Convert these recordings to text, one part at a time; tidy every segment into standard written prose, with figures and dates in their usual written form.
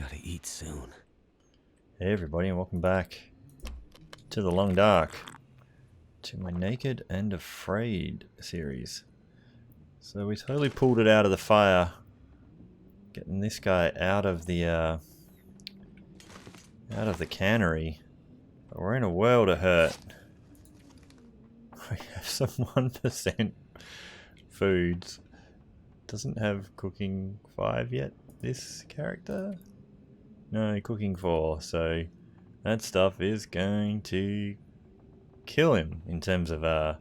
Gotta eat soon. Hey everybody, and welcome back to the Long Dark, to my Naked and Afraid series. So we totally pulled it out of the fire, getting this guy out of the cannery. But we're in a world of hurt. We have some 1% foods. Doesn't have cooking 5 yet, this character? No, cooking 4, so that stuff is going to kill him in terms of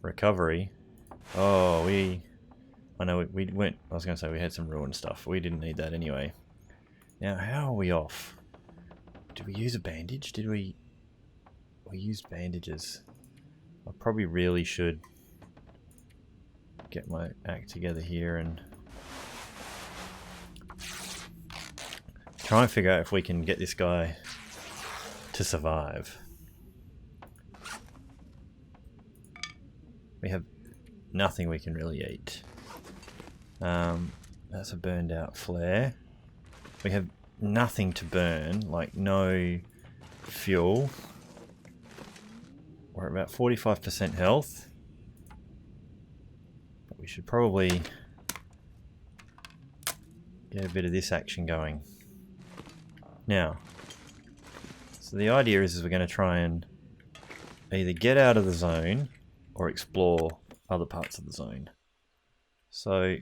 recovery. Oh, I know we went, I was going to say we had some ruined stuff. We didn't need that anyway. Now, how are we off? Did we use a bandage? Did we used bandages. I probably really should get my act together here and try and figure out if we can get this guy to survive. We have nothing we can really eat. That's a burned out flare. We have nothing to burn, like no fuel. We're at about 45% health. But we should probably get a bit of this action going. Now, so the idea is we're going to try and either get out of the zone or explore other parts of the zone. So,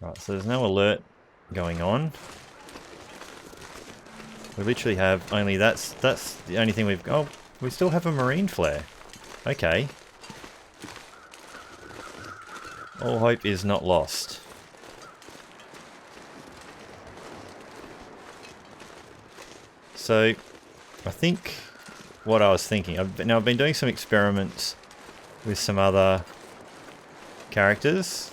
right, so there's no alert going on. We literally have only, that's the only thing we've got. Oh, we still have a marine flare. Okay. All hope is not lost. So, I think what I was thinking, I've been doing some experiments with some other characters,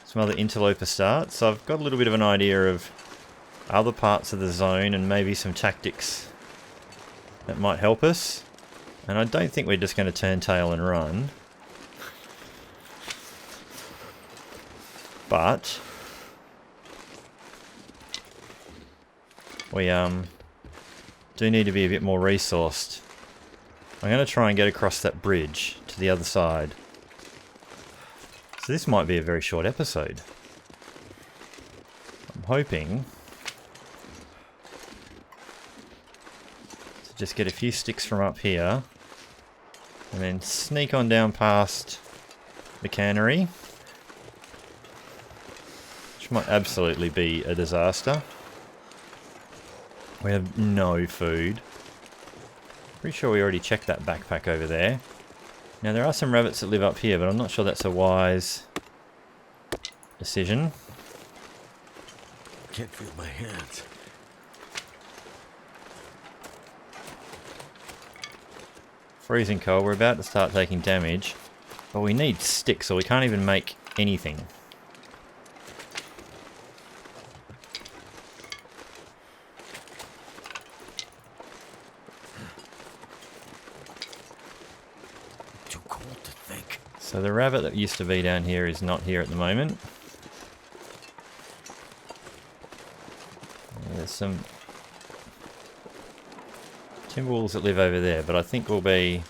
some other interloper starts, so I've got a little bit of an idea of other parts of the zone and maybe some tactics that might help us. And I don't think we're just going to turn tail and run. But we do need to be a bit more resourced. I'm going to try and get across that bridge to the other side. So this might be a very short episode. I'm hoping to just get a few sticks from up here and then sneak on down past the cannery, which might absolutely be a disaster. We have no food. Pretty sure we already checked that backpack over there. Now there are some rabbits that live up here, but I'm not sure that's a wise decision. Can't feel my hands. Freezing cold, we're about to start taking damage, but we need sticks, so we can't even make anything. Too cold to think. So the rabbit that used to be down here is not here at the moment. There's some TImberwolves that live over there, but I think we'll be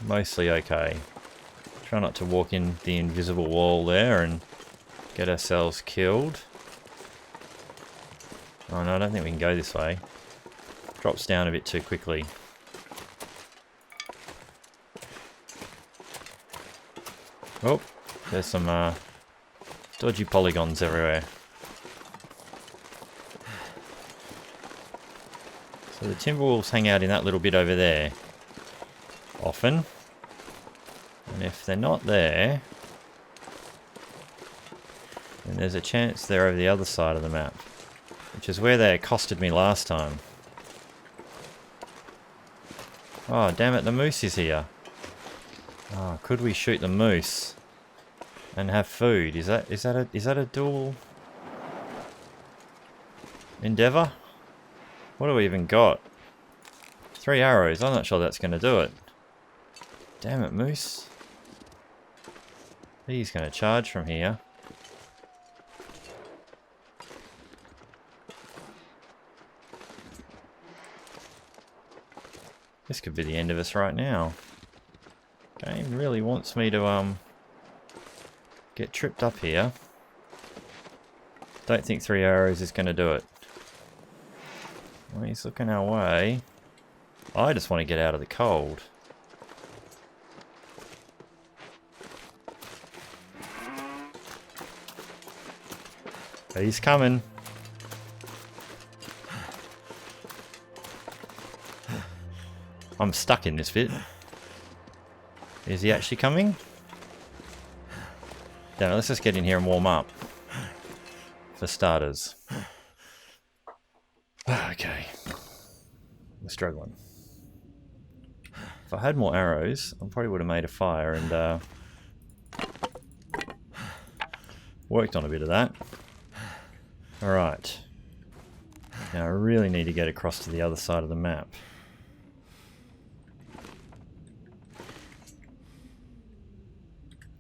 mostly okay. Try not to walk in the invisible wall there and get ourselves killed. Oh no, I don't think we can go this way. Drops down a bit too quickly. Oh, there's some dodgy polygons everywhere. So the TImberwolves hang out in that little bit over there often. And if they're not there, then there's a chance they're over the other side of the map, which is where they accosted me last time. Oh, damn it, the moose is here. Oh, could we shoot the moose and have food? Is that a dual endeavor? What do we even got? 3 arrows. I'm not sure that's going to do it. Damn it, moose. He's going to charge from here. This could be the end of us right now. Game really wants me to get tripped up here. Don't think 3 arrows is going to do it. Well, he's looking our way. I just want to get out of the cold. He's coming. I'm stuck in this bit. Is he actually coming? Damn it, let's just get in here and warm up. For starters. Okay. We're struggling. If I had more arrows, I probably would have made a fire and worked on a bit of that. Alright. Now I really need to get across to the other side of the map.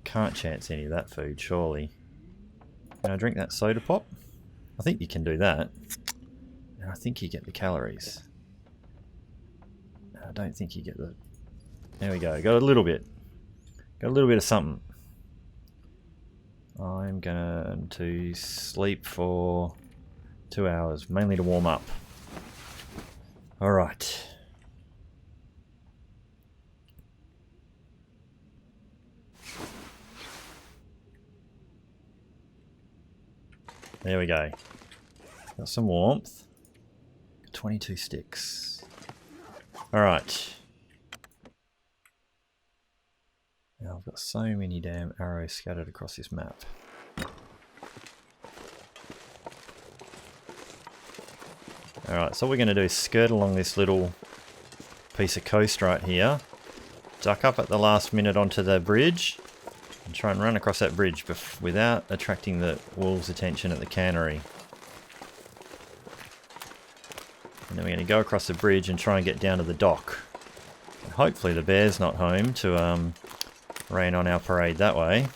Can't chance any of that food, surely. Can I drink that soda pop? I think you can do that. And I think you get the calories. I don't think you get the... There we go, got a little bit. Got a little bit of something. I'm going to sleep for 2 hours, mainly to warm up. Alright. There we go. Got some warmth. 22 sticks. Alright. Now I've got so many damn arrows scattered across this map. Alright, so what we're going to do is skirt along this little piece of coast right here. Duck up at the last minute onto the bridge. And try and run across that bridge without attracting the wolves' attention at the cannery. And then we're going to go across the bridge and try and get down to the dock. And hopefully the bear's not home to rain on our parade that way.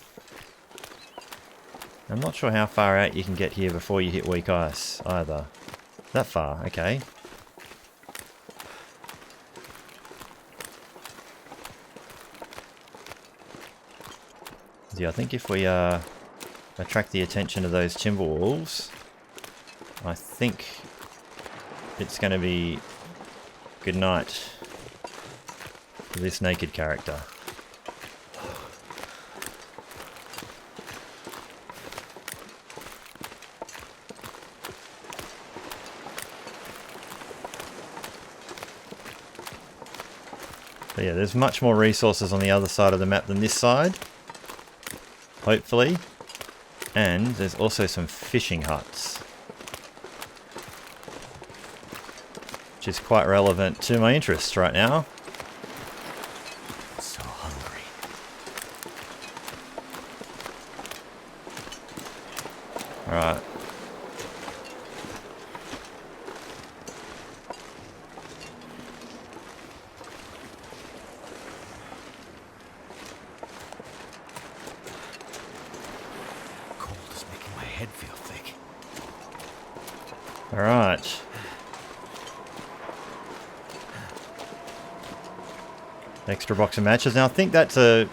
I'm not sure how far out you can get here before you hit weak ice either. That far, okay. Yeah, I think if we attract the attention of those Timberwolves, I think it's going to be good night for this naked character. But yeah, there's much more resources on the other side of the map than this side. Hopefully. And there's also some fishing huts. Which is quite relevant to my interests right now. So hungry. Alright. Head feel thick. Alright. Extra box of matches. Now I think that's a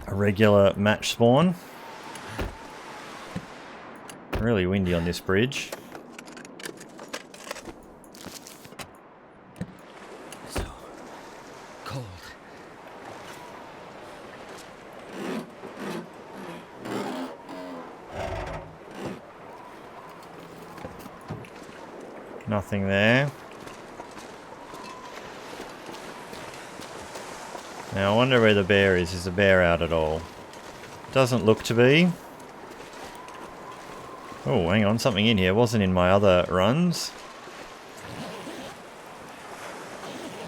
regular match spawn. Really windy on this bridge. So cold. Nothing there. Now I wonder where the bear is. Is the bear out at all? Doesn't look to be. Oh, hang on. Something in here. Wasn't in my other runs.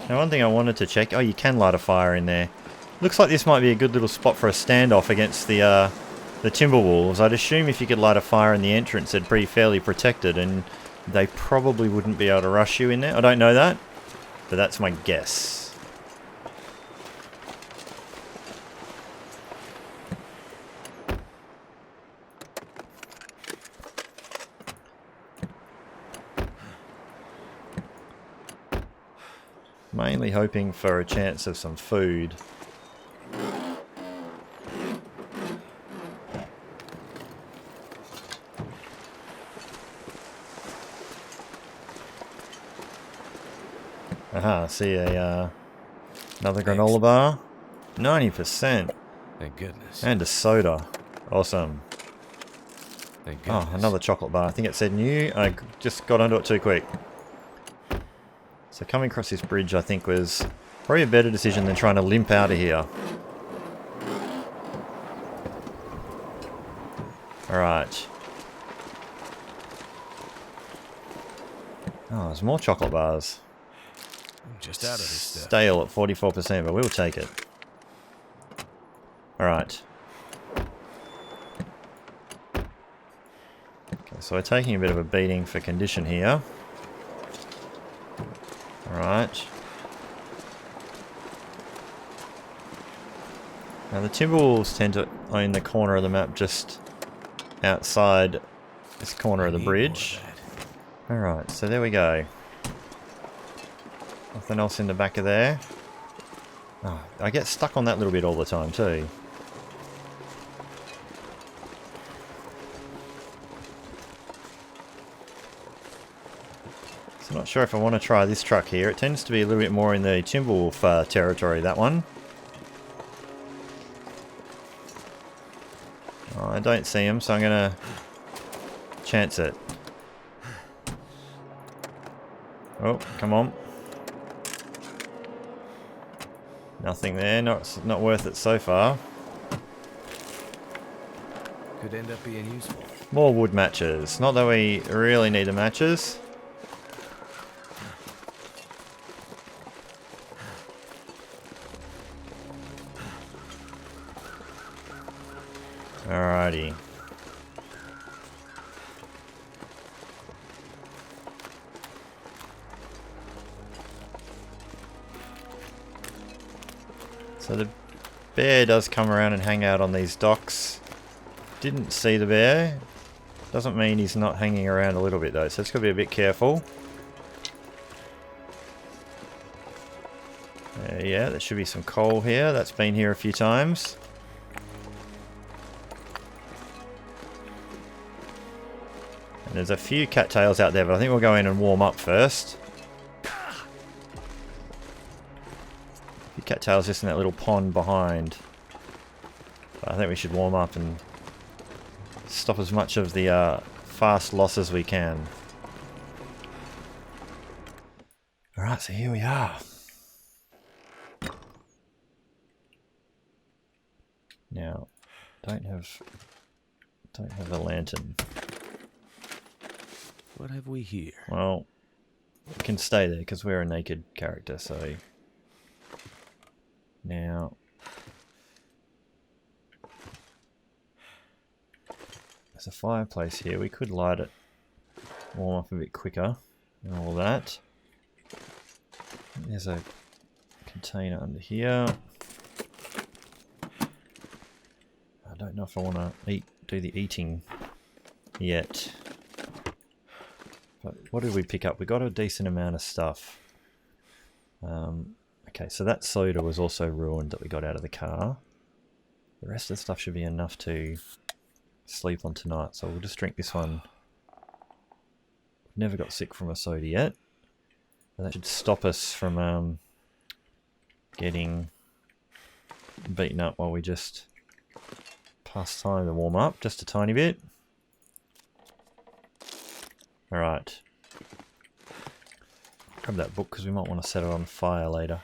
Now one thing I wanted to check. Oh, you can light a fire in there. Looks like this might be a good little spot for a standoff against the Timberwolves. I'd assume if you could light a fire in the entrance, it'd be fairly protected and they probably wouldn't be able to rush you in there. I don't know that, but that's my guess. Mainly hoping for a chance of some food. Aha, see another granola bar. 90%. Thank goodness. And a soda. Awesome. Thank goodness. Oh, another chocolate bar. I think it said new. I just got onto it too quick. So coming across this bridge, I think, was probably a better decision than trying to limp out of here. Alright. Oh, there's more chocolate bars. I'm just out of this stuff. Stale at 44%, but we'll take it. Alright. Okay, so we're taking a bit of a beating for condition here. Alright. Now the Timberwolves tend to own the corner of the map just outside this corner of the bridge. Alright, so there we go. Nothing else in the back of there. Oh, I get stuck on that little bit all the time too. So not sure if I want to try this truck here. It tends to be a little bit more in the Timberwolf territory, that one. Oh, I don't see him, so I'm going to chance it. Oh, come on. Nothing there, not worth it so far. Could end up being useful. More wood matches. Not that we really need the matches. Alrighty. So the bear does come around and hang out on these docks. Didn't see the bear. Doesn't mean he's not hanging around a little bit though, so it's got to be a bit careful. Yeah, there should be some coal here. That's been here a few times. And there's a few cattails out there, but I think we'll go in and warm up first. Cattails just in that little pond behind. But I think we should warm up and stop as much of the fast loss as we can. Alright, so here we are. Now, don't have a lantern. What have we here? Well, we can stay there because we're a naked character, so... Now, there's a fireplace here. We could light it, warm up a bit quicker, and all that. There's a container under here. I don't know if I want to do the eating yet. But what did we pick up? We got a decent amount of stuff. Okay, so that soda was also ruined that we got out of the car. The rest of the stuff should be enough to sleep on tonight, so we'll just drink this one. Never got sick from a soda yet. But that should stop us from getting beaten up while we just pass time to warm up just a tiny bit. Alright. Grab that book because we might want to set it on fire later.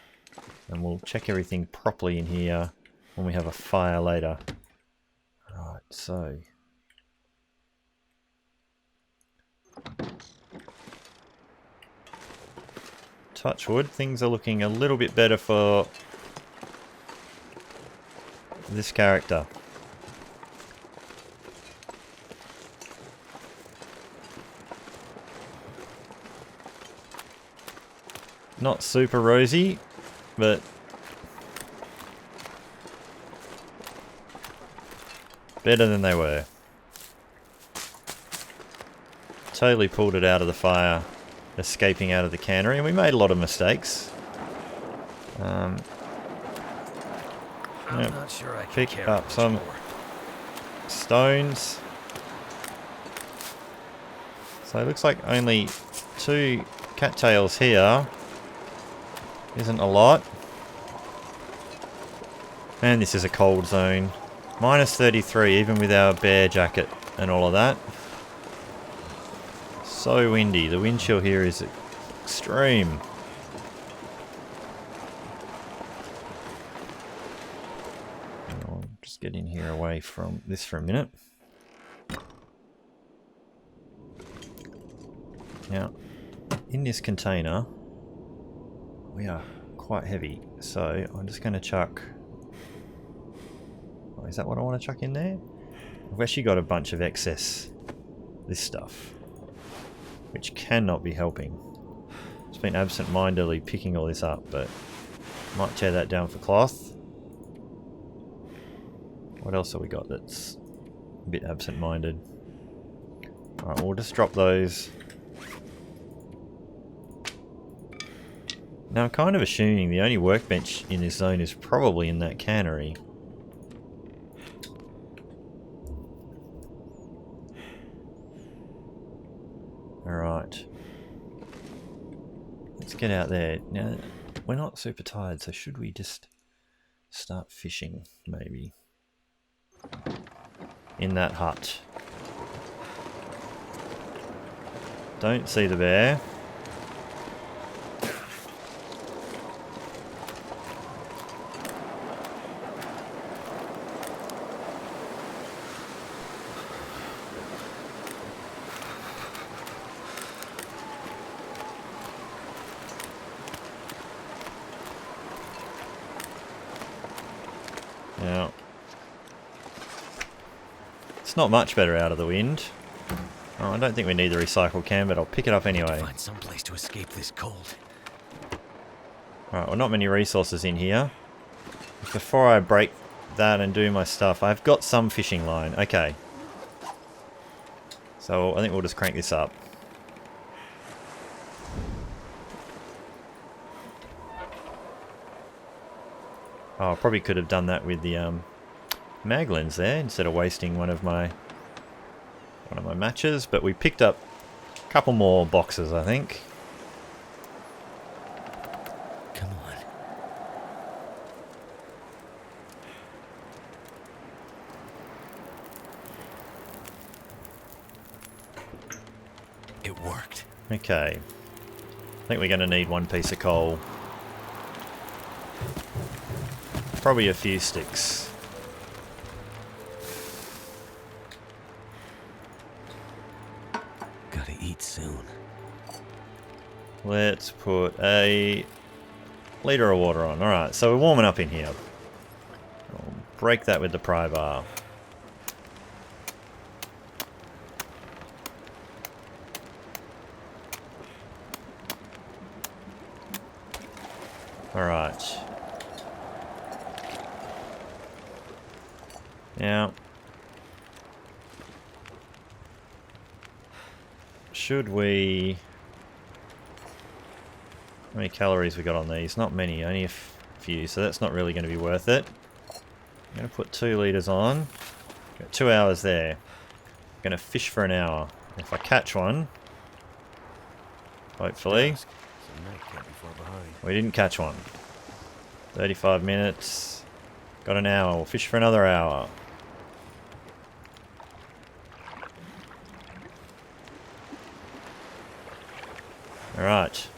And we'll check everything properly in here when we have a fire later. Right, so... touch wood, things are looking a little bit better for this character. Not super rosy, but better than they were. Totally pulled it out of the fire, escaping out of the cannery, and we made a lot of mistakes. I'm Yep. not sure I can Pick carry up much some more. stones. So it looks like only 2 cattails here. Isn't a lot. And this is a cold zone. Minus 33 even with our bear jacket and all of that. So windy. The wind chill here is extreme. I'll just get in here away from this for a minute. Now, in this container, we are quite heavy, so I'm just going to chuck... Oh, is that what I want to chuck in there? I've actually got a bunch of excess this stuff, which cannot be helping. It's been absent-mindedly picking all this up, but might tear that down for cloth. What else have we got that's a bit absent-minded? Alright, we'll just drop those. Now I'm kind of assuming the only workbench in this zone is probably in that cannery. Alright. Let's get out there. Now, we're not super tired, so should we just start fishing, maybe? In that hut. Don't see the bear. Now, it's not much better out of the wind. Oh, I don't think we need the recycled can, but I'll pick it up anyway. Find some place to escape this cold. Alright, well, not many resources in here. Before I break that and do my stuff, I've got some fishing line. Okay. So I think we'll just crank this up. Oh, I probably could have done that with the mag lens there instead of wasting one of my matches, but we picked up a couple more boxes, I think. Come on. It worked. Okay. I think we're going to need 1 piece of coal. Probably a few sticks. Gotta eat soon. Let's put a liter of water on. Alright, so we're warming up in here. I'll break that with the pry bar. Alright. Now, should we... How many calories we got on these? Not many, only a few, so that's not really going to be worth it. I'm going to put 2 litres on. Got 2 hours there. I'm going to fish for an hour. If I catch one, hopefully... We didn't catch one. 35 minutes. Got an hour. We'll fish for another hour. Alright.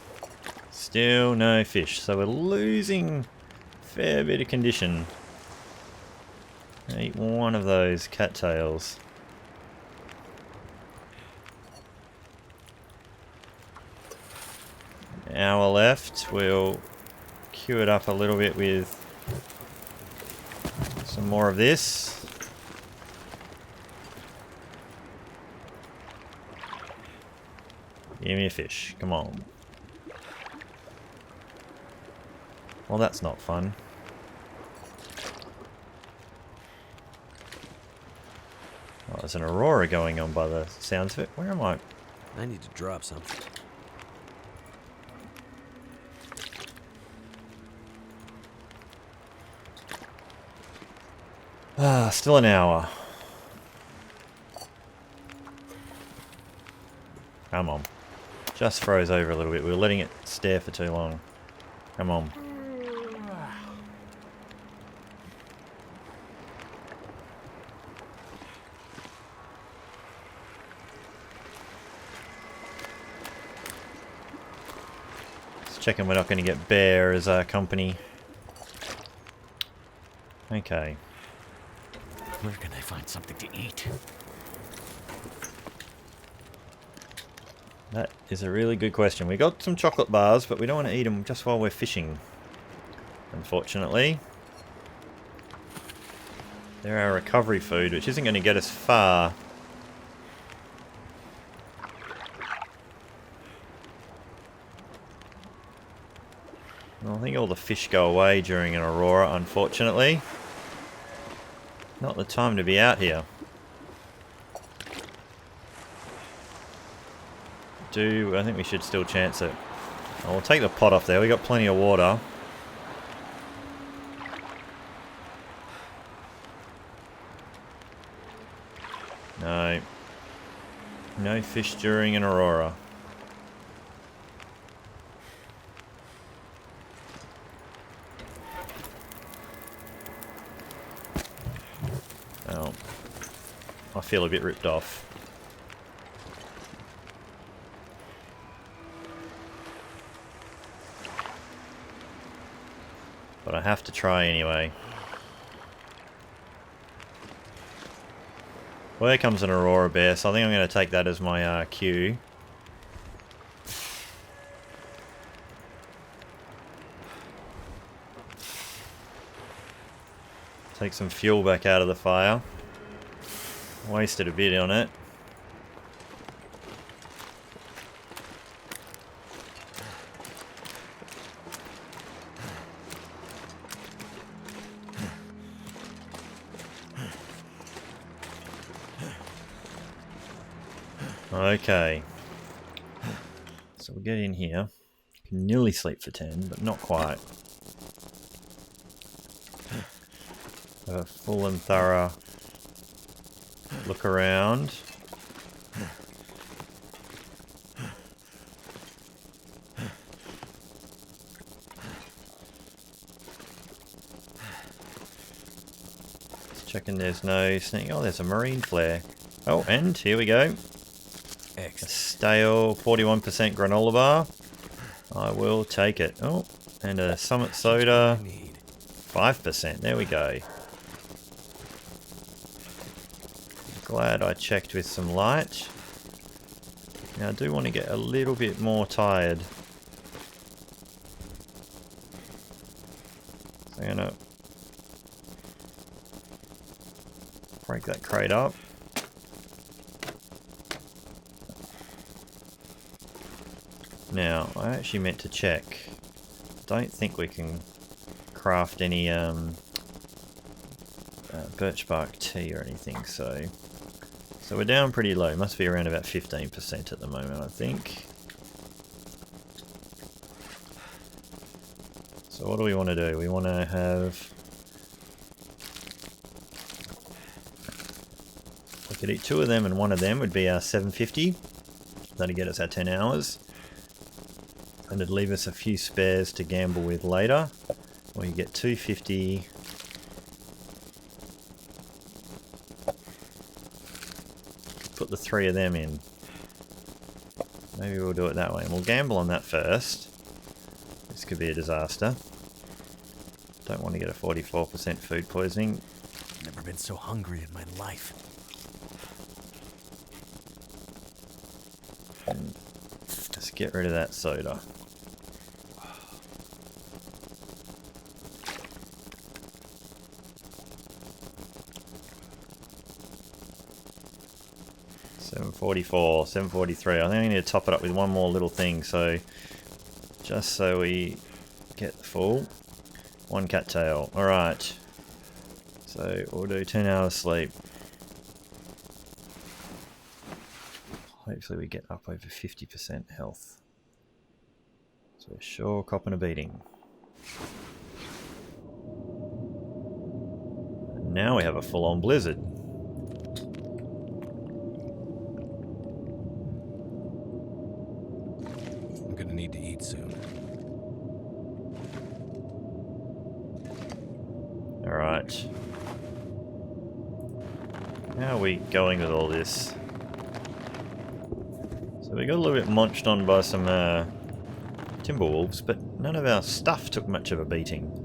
Still no fish. So we're losing a fair bit of condition. Eat one of those cattails. An hour left. We'll queue it up a little bit with some more of this. Give me a fish. Come on. Well, that's not fun. Oh, there's an Aurora going on by the sounds of it. Where am I? I need to drop something. Still an hour. Come on. Just froze over a little bit. We were letting it stare for too long. Come on. Just checking we're not going to get bear as our company. Okay. Where can I find something to eat? That is a really good question. We got some chocolate bars, but we don't want to eat them just while we're fishing. Unfortunately. They're our recovery food, which isn't going to get us far. Well, I think all the fish go away during an Aurora, unfortunately. Not the time to be out here. I think we should still chance it. Oh, we'll take the pot off there. We got plenty of water. No. No fish during an Aurora. Oh. I feel a bit ripped off. But I have to try anyway. Well, there comes an Aurora bear, so I think I'm going to take that as my cue. Take some fuel back out of the fire. Wasted a bit on it. Okay. So we'll get in here. Can nearly sleep for 10, but not quite. Have a full and thorough look around. Just checking there's no snake. Oh, there's a marine flare. Oh, and here we go. A stale 41% granola bar. I will take it. Oh, and a Summit soda. 5%. There we go. Glad I checked with some light. Now I do want to get a little bit more tired. So I'm going to break that crate up. Now, I actually meant to check. Don't think we can craft any birch bark tea or anything, so we're down pretty low. Must be around about 15% at the moment, I think. So what do we want to do? We want to have... We could eat 2 of them and 1 of them would be our 750. That'll get us our 10 hours. And it'd leave us a few spares to gamble with later. Or you get 250. Put the 3 of them in. Maybe we'll do it that way. And we'll gamble on that first. This could be a disaster. Don't want to get a 44% food poisoning. Never been so hungry in my life. And just get rid of that soda. $744, $743. I think I need to top it up with one more little thing, so just so we get the full. 1 cattail. Alright. So we'll do 10 hours sleep. Hopefully we get up over 50% health. So we're sure copping a beating. Now we have a full-on blizzard. I'm gonna need to eat soon. Alright. How are we going with all this? So we got a little bit munched on by some Timberwolves, but none of our stuff took much of a beating.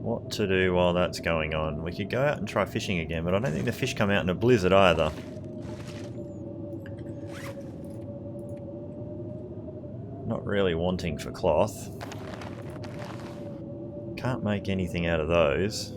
What to do while that's going on? We could go out and try fishing again, but I don't think the fish come out in a blizzard either. Not really wanting for cloth. Can't make anything out of those.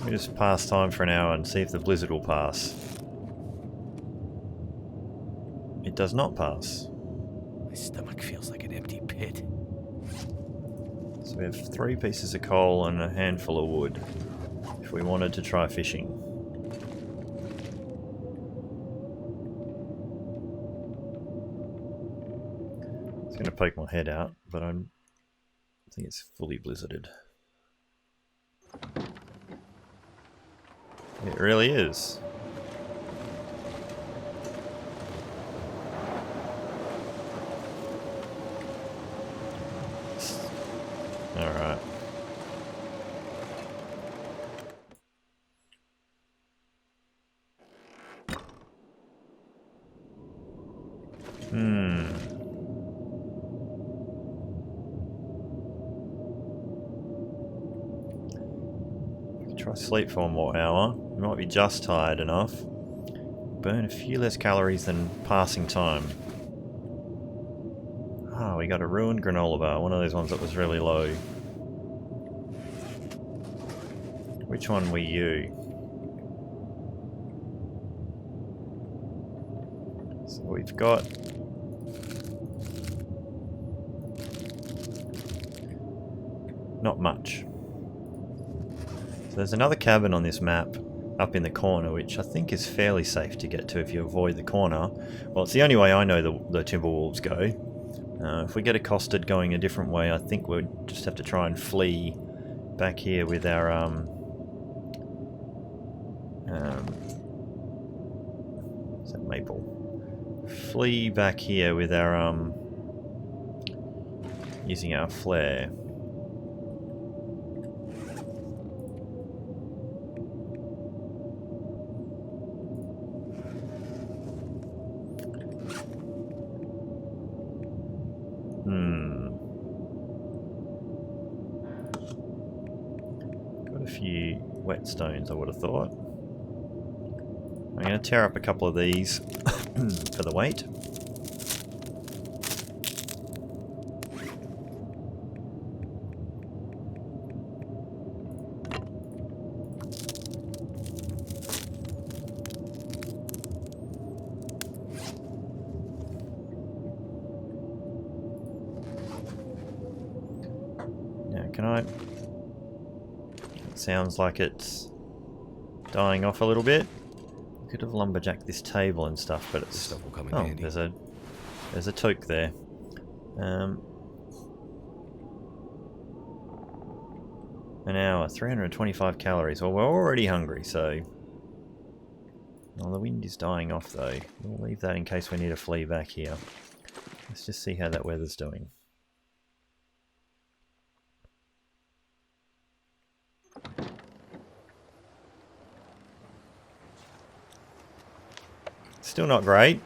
We just pass time for an hour and see if the blizzard will pass. It does not pass. My stomach feels like an empty pit. So we have 3 pieces of coal and a handful of wood if we wanted to try fishing. It's going to poke my head out, but I think it's fully blizzarded. It really is. Alright. Try sleep for 1 more hour. You might be just tired enough. Burn a few less calories than passing time. Ah, we got a ruined granola bar. One of those ones that was really low. Which one were you? So we've got... not much. There's another cabin on this map up in the corner, which I think is fairly safe to get to if you avoid the corner. Well, it's the only way I know the Timberwolves go. If we get accosted going a different way, I think we'll just have to try and flee back here with our is that maple? Flee back here with our using our flare. Got a few whetstones, I would have thought. I'm going to tear up a couple of these for the weight. Can I... It sounds like it's dying off a little bit. Could have lumberjacked this table and stuff, but it's... This stuff will come in oh, handy. there's a toque there. An hour, 325 calories. Well, we're already hungry, so... Well, the wind is dying off, though. We'll leave that in case we need to flee back here. Let's just see how that weather's doing. Still not great.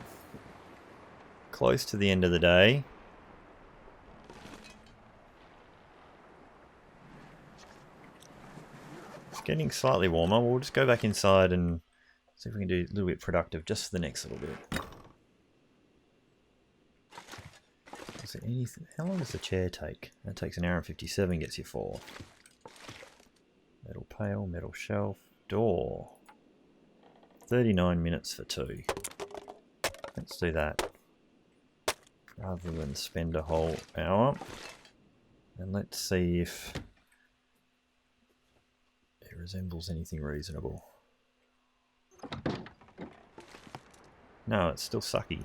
Close to the end of the day. It's getting slightly warmer. We'll just go back inside and See if we can do a little bit productive just for the next little bit. Is there anything? How long does the chair take? That takes an hour and 57, gets you 4. Metal pail, metal shelf, door. 39 minutes for 2. Let's do that. Rather than spend a whole hour. And let's see if it resembles anything reasonable. No, it's still sucky.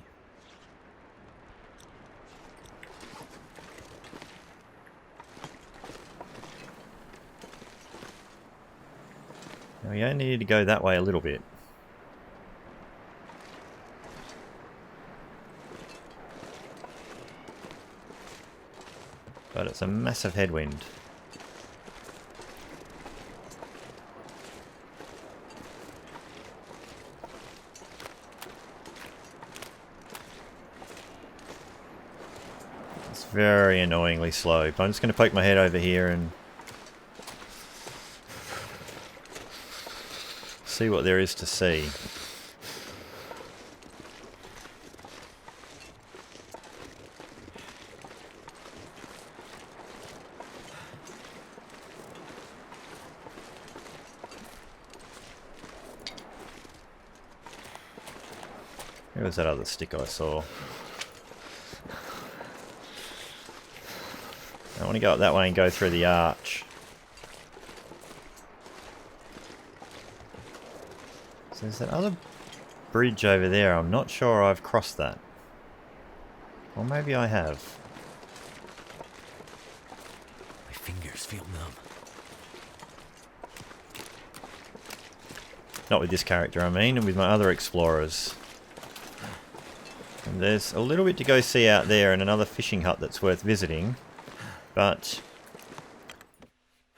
Now we only need to go that way a little bit. But it's a massive headwind. It's very annoyingly slow. But I'm just going to poke my head over here and see what there is to see. Where was that other stick I saw? I want to go up that way and go through the arch. So there's that other bridge over there. I'm not sure I've crossed that. Or maybe I have. My fingers feel numb. Not with this character, I mean, and with my other explorers. And there's a little bit to go see out there and another fishing hut that's worth visiting. But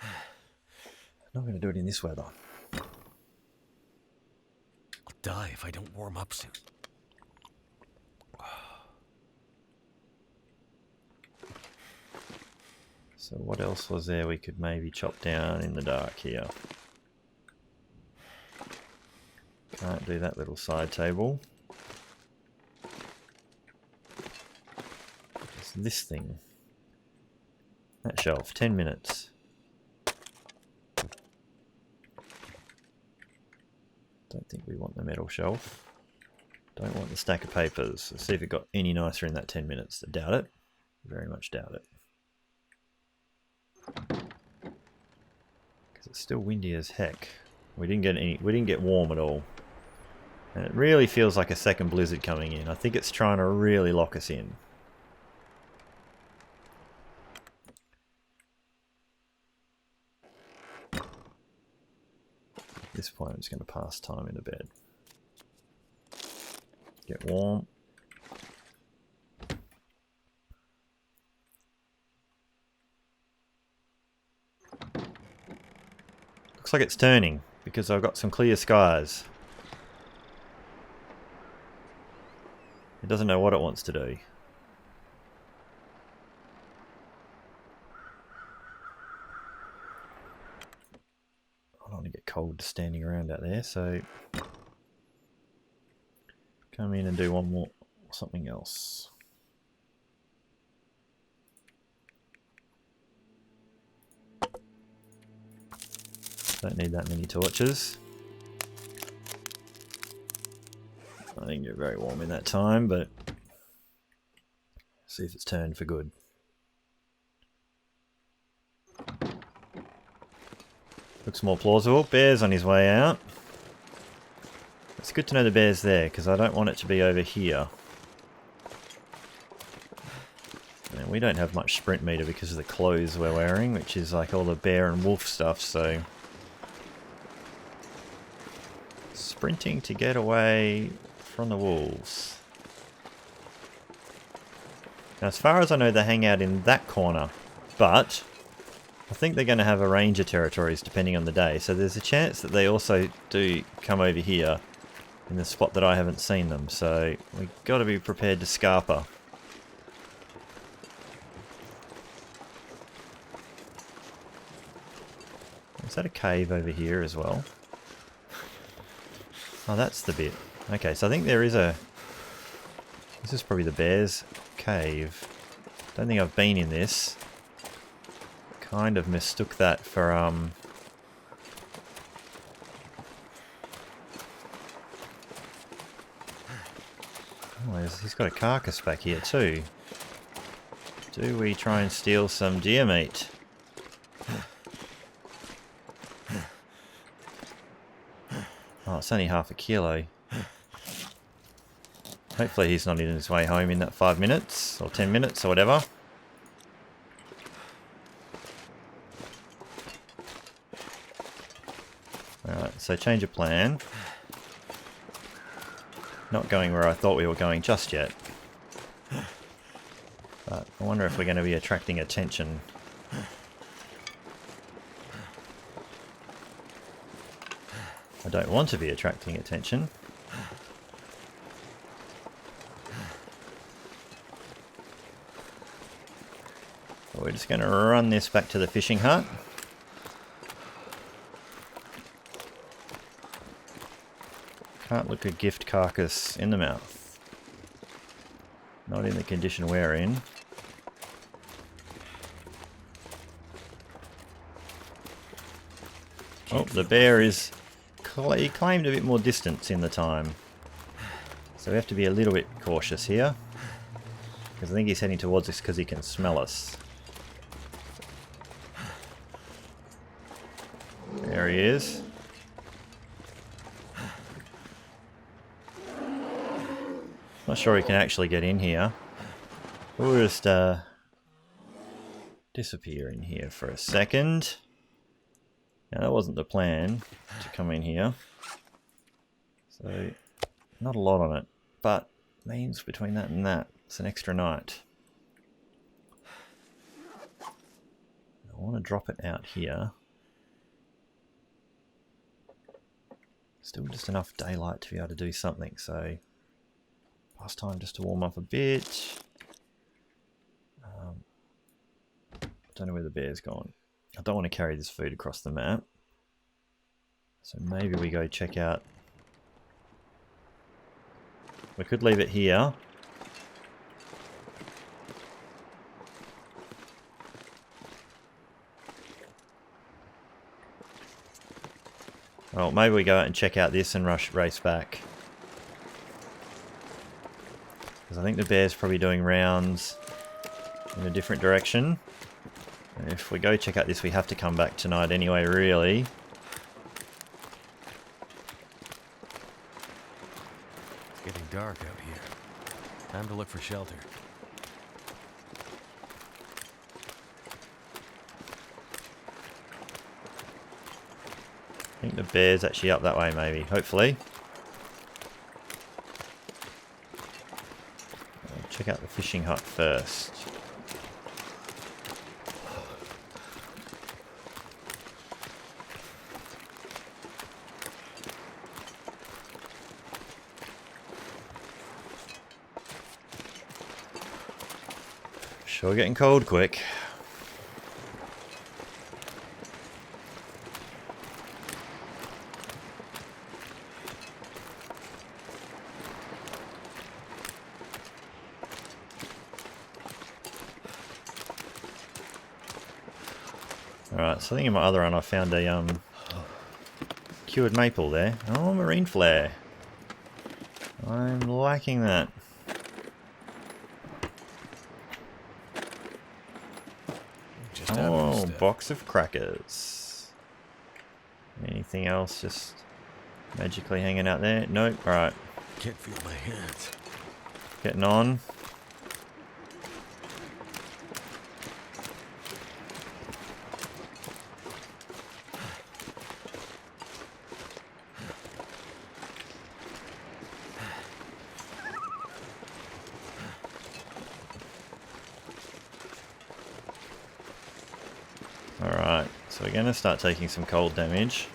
I'm not going to do it in this weather. I'll die if I don't warm up soon. So what else was there we could maybe chop down in the dark here? Can't do that little side table. It's this thing. That shelf, 10 minutes. Don't think we want the metal shelf. Don't want the stack of papers. Let's see if it got any nicer in that 10 minutes. I doubt it. Very much doubt it. Because it's still windy as heck. We didn't get warm at all. And it really feels like a second blizzard coming in. I think it's trying to really lock us in. At this point I'm just going to pass time in the bed. Get warm. Looks like it's turning because I've got some clear skies. It doesn't know what it wants to do. I don't want to get cold standing around out there, so come in and do one more, something else. Don't need that many torches. I didn't get very warm in that time, but see if it's turned for good. Looks more plausible. Bear's on his way out. It's good to know the bear's there, because I don't want it to be over here. And we don't have much sprint meter because of the clothes we're wearing, which is like all the bear and wolf stuff, so sprinting to get away from the wolves. Now, as far as I know, they hang out in that corner, but I think they're going to have a range of territories depending on the day, so there's a chance that they also do come over here in the spot that I haven't seen them, so we've got to be prepared to scarper. Is that a cave over here as well? Oh, that's the bit. Okay, so I think there is a... This is probably the bear's cave. Don't think I've been in this. Kind of mistook that for, Oh, he's got a carcass back here too. Do we try and steal some deer meat? Oh, it's only half a kilo. Hopefully he's not in his way home in that 5 minutes, or 10 minutes, or whatever. Alright, so change of plan. Not going where I thought we were going just yet. But I wonder if we're going to be attracting attention. I don't want to be attracting attention. So we're just going to run this back to the fishing hut. Can't look a gift carcass in the mouth. Not in the condition we're in. Oh, the bear is... He claimed a bit more distance in the time. So we have to be a little bit cautious here. Because I think he's heading towards us because he can smell us. There he is. Not sure he can actually get in here. We'll just disappear in here for a second. Now that wasn't the plan, to come in here. So, not a lot on it, but means between that and that, it's an extra night. I want to drop it out here. Still just enough daylight to be able to do something, so last time just to warm up a bit. Don't know where the bear's gone. I don't want to carry this food across the map. So maybe we go check out... We could leave it here. Well, maybe we go out and check out this and race back. Because I think the bear's probably doing rounds in a different direction. And if we go check out this, we have to come back tonight anyway, really. It's getting dark out here. Time to look for shelter. I think the bear's actually up that way, maybe. Hopefully. I'll check out the fishing hut first. Sure getting cold quick. Alright, so I think in my other one I found a cured maple there. Oh, marine flare. I'm liking that. Oh, box of crackers. Anything else just magically hanging out there? Nope. Alright. Can't feel my hands. Getting on. Alright, so we're going to start taking some cold damage.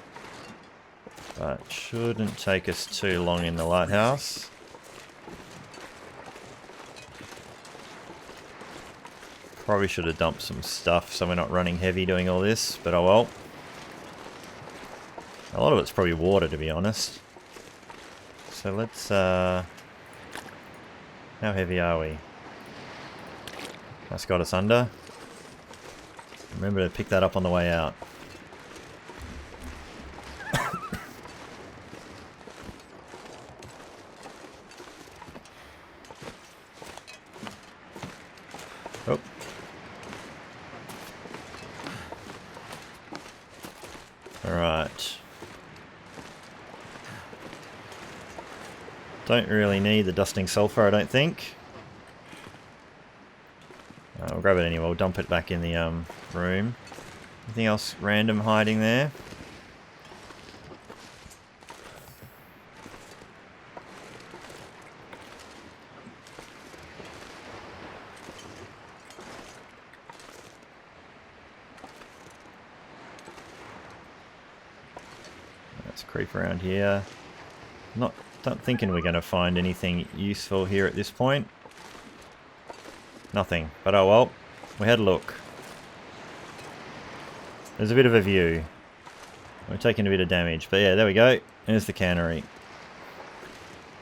But shouldn't take us too long in the lighthouse. Probably should have dumped some stuff so we're not running heavy doing all this, but oh well. A lot of it's probably water, to be honest. So let's, how heavy are we? That's got us under. Remember to pick that up on the way out. Oh. Alright. Don't really need the dusting sulfur, I don't think. We'll grab it anyway, we'll dump it back in the room. Anything else random hiding there? Let's creep around here. Not thinking we're going to find anything useful here at this point. Nothing, but oh well, we had a look. There's a bit of a view. We're taking a bit of damage, but yeah, there we go. There's the cannery.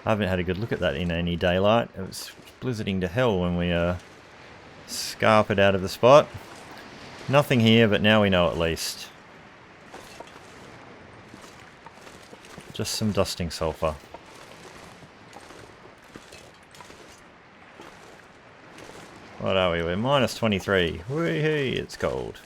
I haven't had a good look at that in any daylight. It was blizzarding to hell when we scarpered out of the spot. Nothing here, but now we know at least. Just some dusting sulfur. What are we? We're minus 23. Whee-hee, it's cold.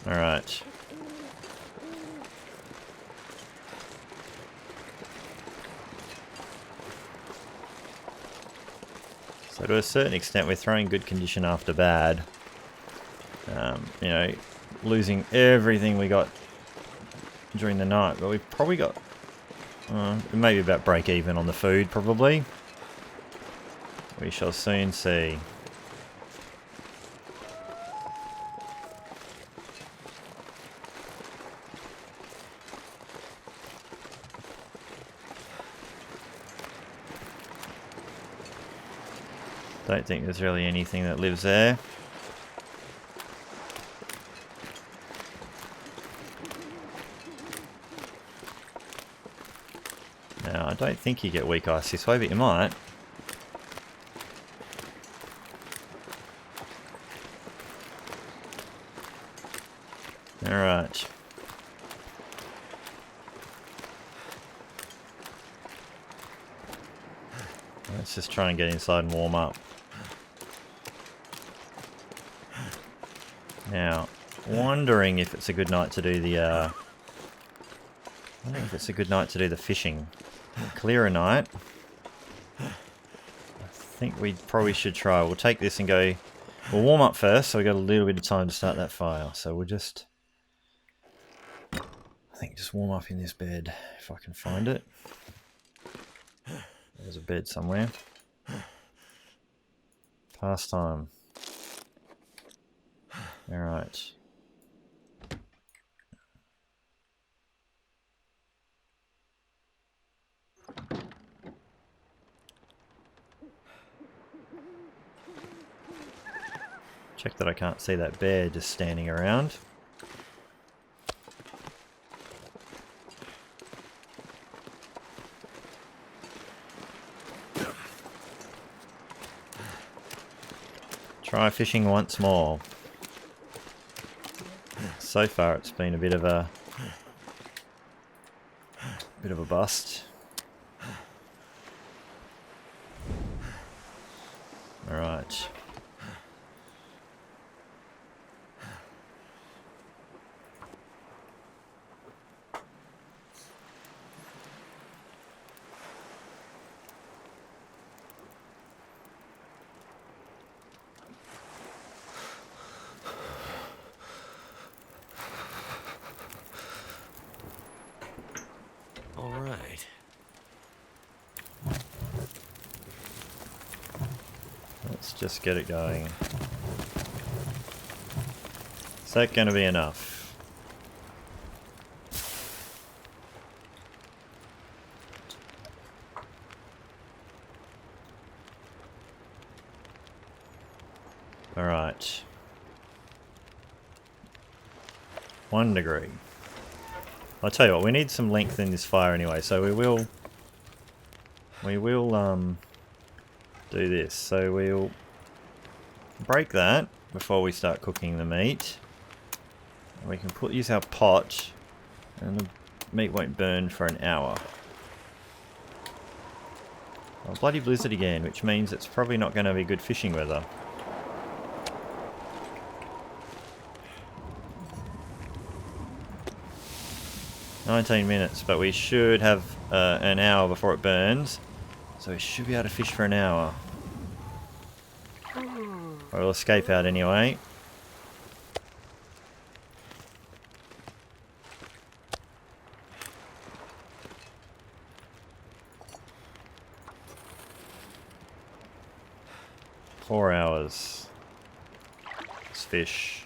All right. So to a certain extent, we're throwing good condition after bad. You know, losing everything we got during the night, but we've probably got maybe about break even on the food, probably. We shall soon see. Don't think there's really anything that lives there. Now, I don't think you get weak ice this way, but you might. Alright. Let's just try and get inside and warm up. Now, wondering if it's a good night to do the fishing. Clear a night. I think we probably should try. We'll take this and go. We'll warm up first, so we got a little bit of time to start that fire. So we'll just, I think, just warm up in this bed if I can find it. There's a bed somewhere. Pastime. Alright. Check that I can't see that bear just standing around. Try fishing once more. So far it's been a bit of a bust. All right. Let's just get it going. Is that going to be enough? Alright. 1 degree. I'll tell you what, we need some length in this fire anyway, so we will do this. So we'll break that before we start cooking the meat. And we can use our pot, and the meat won't burn for an hour. Oh, bloody blizzard again, which means it's probably not going to be good fishing weather. "19 minutes, but we should have an hour before it burns, so we should be able to fish for an hour. Or we'll escape out anyway. "4 hours. Let's fish.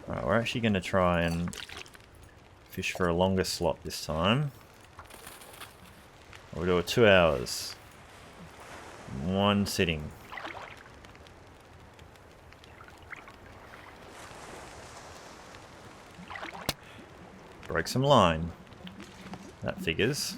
Alright, we're actually going to try and fish for a longer slot this time. We'll do it 2 hours. 1 sitting. Broke some line. That figures.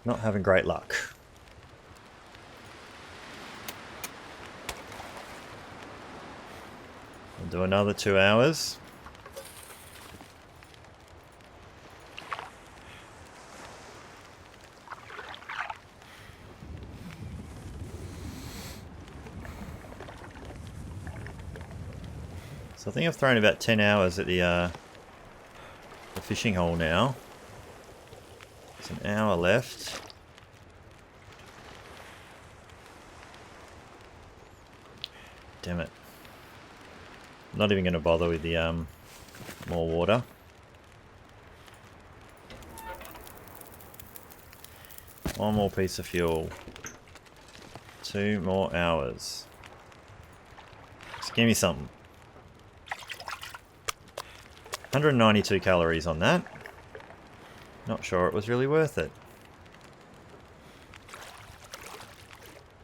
Not having great luck. We'll do another 2 hours. So I think I've thrown about 10 hours at the fishing hole now. There's an hour left. Damn it. I'm not even going to bother with the more water. One more piece of fuel. 2 more hours. Just give me something. 192 calories on that. Not sure it was really worth it.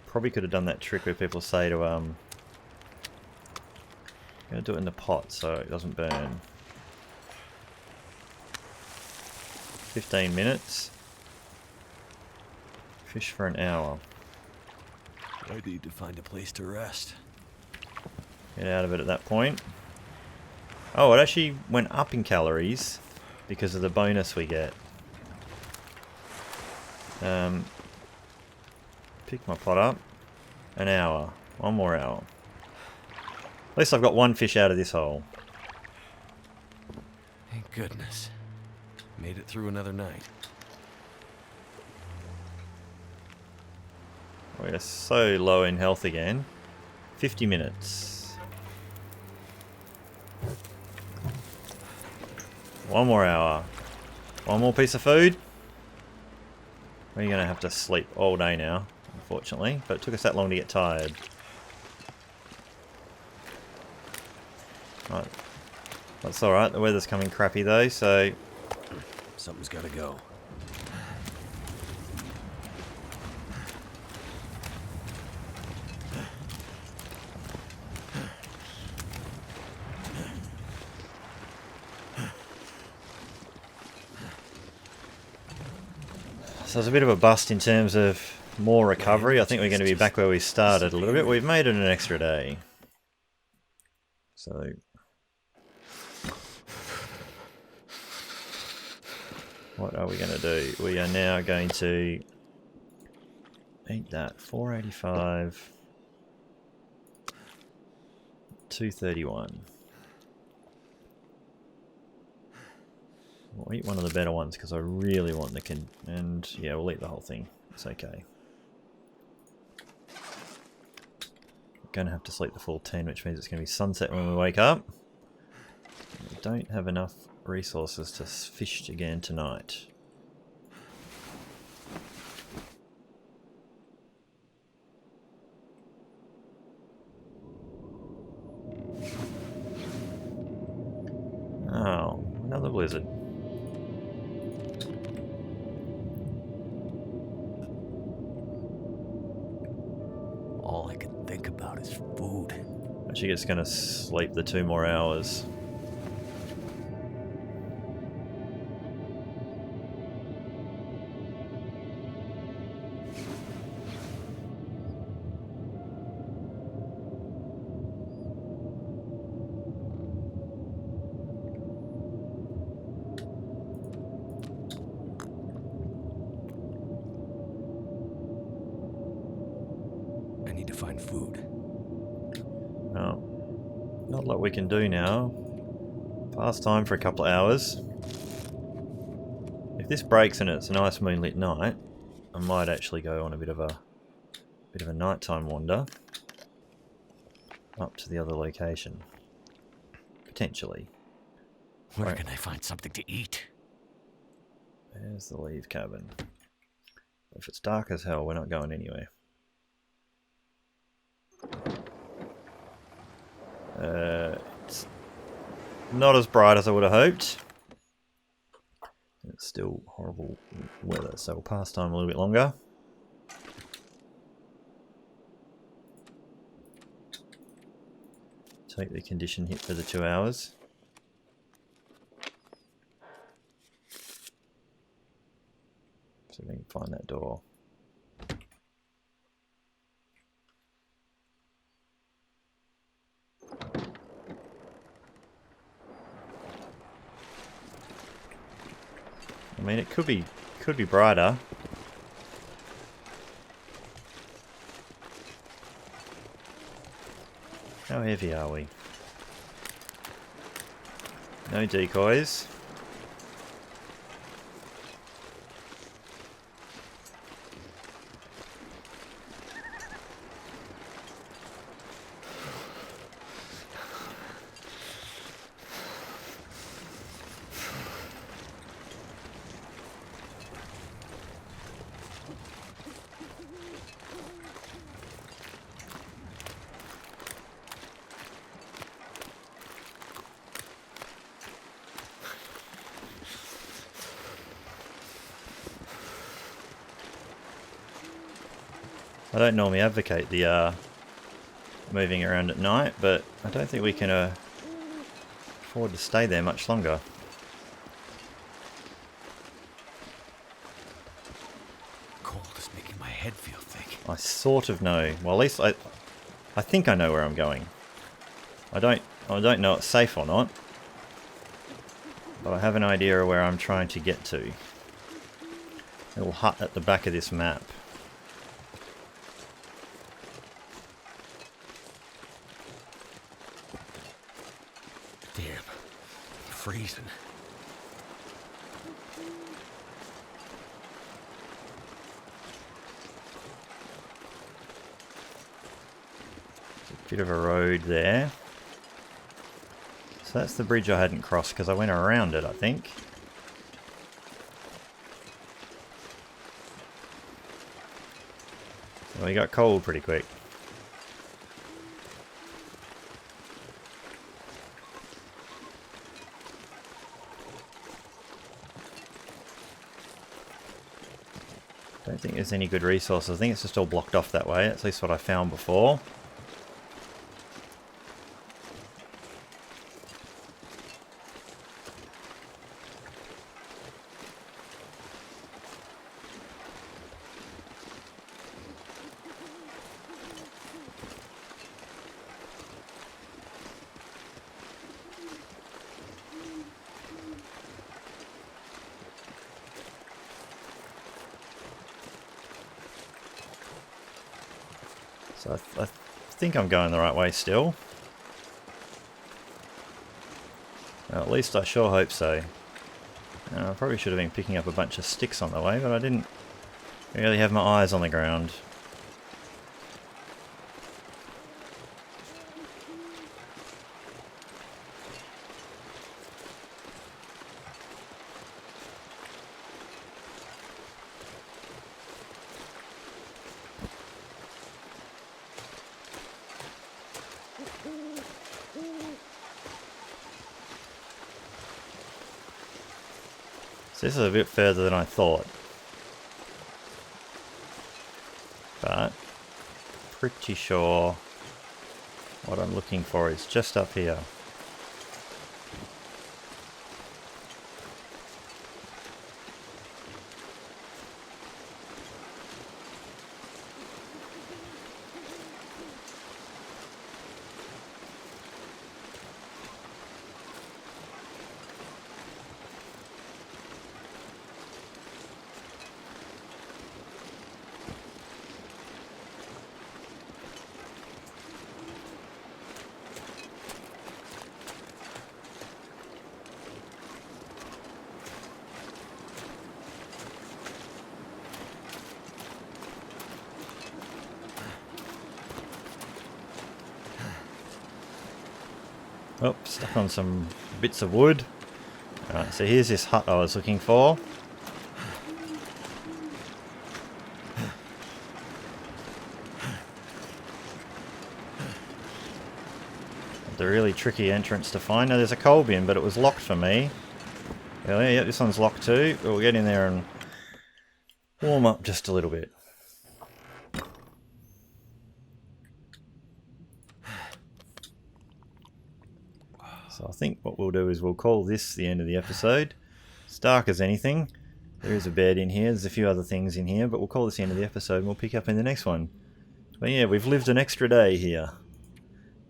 Probably could have done that trick where people say to I'm gonna do it in the pot so it doesn't burn. 15 minutes. Fish for an hour. I need to find a place to rest. Get out of it at that point. Oh, it actually went up in calories because of the bonus we get. Pick my pot up. An hour. 1 more hour. At least I've got 1 fish out of this hole. Thank goodness. Made it through another night. We're so low in health again. 50 minutes. 1 more hour. 1 more piece of food. We're going to have to sleep all day now, unfortunately. But it took us that long to get tired. Right. That's alright. The weather's coming crappy though, so... Something's gotta go. So it's a bit of a bust in terms of more recovery. I think we're going to be back where we started a little bit. We've made it an extra day. So... what are we going to do? We are now going to eat that. 485. 231. We'll eat one of the better ones because I really want the and yeah, we'll eat the whole thing. It's okay. going to have to sleep the full 10, which means it's going to be sunset when we wake up. We don't have enough resources to fish again tonight. Oh, another blizzard. All I can think about is food. Actually, it's going to sleep the 2 more hours. I need to find food. Oh, not a lot we can do now. Past time for a couple of hours. If this breaks and it's a nice moonlit night, I might actually go on a bit of a nighttime wander up to the other location. Potentially. Where can I find something to eat? There's the leave cabin. If it's dark as hell, we're not going anywhere. It's not as bright as I would have hoped. It's still horrible weather, so we'll pass time a little bit longer. Take the condition hit for the 2 hours. See if we can find that door. I mean, it could be brighter. How heavy are we? No decoys. I don't normally advocate the moving around at night, but I don't think we can afford to stay there much longer. Cold is making my head feel thick. I sort of know. Well, at least I think I know where I'm going. I don't know it's safe or not, but I have an idea of where I'm trying to get to. A little hut at the back of this map. Damn, I'm freezing. Bit of a road there. So that's the bridge I hadn't crossed because I went around it, I think. Well, we got cold pretty quick. Don't think there's any good resources. I think it's just all blocked off that way. That's at least what I found before. So I think I'm going the right way still. Well, at least I sure hope so. I probably should have been picking up a bunch of sticks on the way, but I didn't really have my eyes on the ground. So this is a bit further than I thought. But pretty sure what I'm looking for is just up here. Oh, stuck on some bits of wood. Alright, so here's this hut I was looking for. The really tricky entrance to find. Now there's a coal bin, but it was locked for me. Well, yeah, this one's locked too. But we'll get in there and warm up just a little bit. So I think what we'll do is we'll call this the end of the episode. It's dark as anything. There is a bed in here. There's a few other things in here, but we'll call this the end of the episode and we'll pick up in the next one. But yeah, we've lived an extra day here.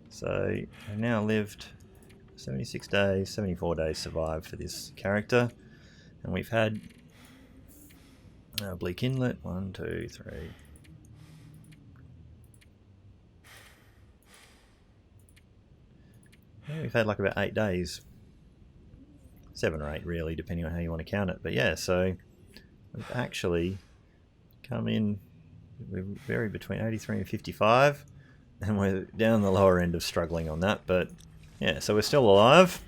So we've now lived 76 days, 74 days survived for this character. And we've had Bleak Inlet, 1, 2, 3. Yeah, we've had like about 8 days. 7 or 8 really, depending on how you want to count it. But yeah, so we've actually come in, we vary between 83 and 55. And we're down the lower end of struggling on that. But yeah, so we're still alive.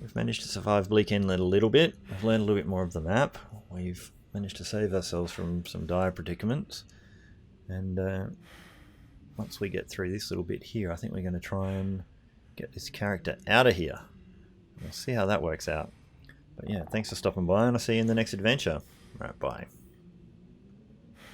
We've managed to survive Bleak Inlet a little bit. We've learned a little bit more of the map. We've managed to save ourselves from some dire predicaments. And once we get through this little bit here, I think we're going to try and get this character out of here. We'll see how that works out. But yeah, thanks for stopping by and I'll see you in the next adventure. Alright, bye.